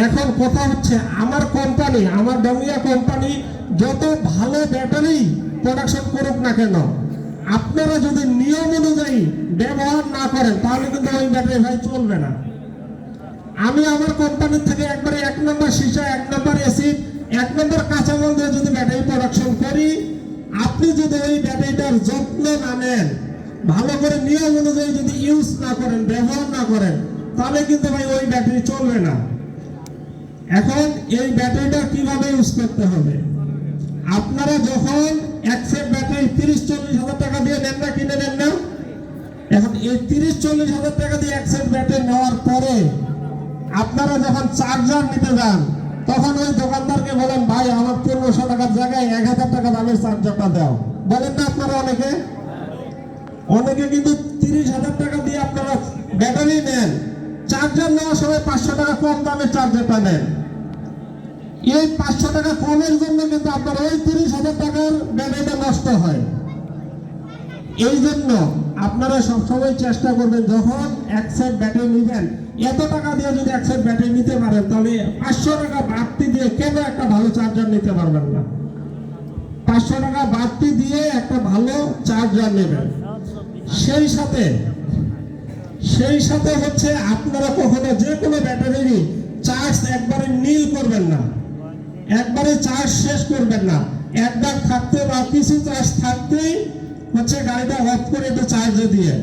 এখন কথা হচ্ছে আমার কোম্পানি, আমার ডমিয়া কোম্পানি যত ভালো ব্যাটারি প্রোডাকশন করুক না কেন, আপনারা যদি নিয়ম অনুযায়ী ব্যবহার না করেন তাহলে কিন্তু ওই ব্যাটারি ভাই চলবে না। আমি আমার কোম্পানি থেকে একবারে 1 নম্বর সীসা, 1 নম্বর অ্যাসিড, 1 নম্বর কাঁচামাল দিয়ে যদি ব্যাটারি প্রোডাকশন করি, আপনি যদি ওই ব্যাটারিটার যত্ন না নেন, ভালো করে নিয়ম অনুযায়ী যদি ইউজ না করেন, ব্যবহার না করেন, তাহলে কিন্তু ভাই ওই ব্যাটারি চলবে না। এখন এই ব্যাটারিটা কিভাবে ইউজ করতে হবে? আপনারা যখন এক সেট ব্যাটারি 30-40 হাজার টাকা দিয়ে নেন না, কিনে নেন না, এখন এই 30-40 হাজার টাকা দিয়ে এক সেট ব্যাটারি নেওয়ার পরে আপনারা যখন চার্জার নিতে যান, তখন ওই দোকানদারকে বলেন, ভাই আমার 1500 টাকার জায়গায় 1000 টাকা দামের চার্জারটা দাও, বলেন না আপনারা? অনেকে কিন্তু 30,000 টাকা দিয়ে আপনারা ব্যাটারি নেন, চার্জার নেওয়ার সময় 500 টাকা কম দামের চার্জারটা নেন। এই 500 টাকা কমের জন্য কিন্তু আপনার ওই 30,000 টাকার ব্যাটারিটা নষ্ট হয়। এই জন্য আপনারা সবসময় চেষ্টা করবেন, যখন এক সেট ব্যাটারি নেবেন, এত টাকা দিয়ে যদি এক সেট ব্যাটারি নিতে পারেন, তাহলে 500 টাকা বাড়তি দিয়ে কেন একটা ভালো চার্জার নিতে পারবেন না? 500 টাকা বাড়তি দিয়ে একটা ভালো চার্জার নেবেন। সেই সাথে হচ্ছে আপনারা কখনো যে কোনো ব্যাটারি চার্জ একবারে নীল করবেন না, একবারে চার্জ শেষ করবেন না। একবার থাকতে বা কিছু চার্জ থাকতেই হচ্ছে গাড়িটা অফ করে একটু চার্জে দিয়ে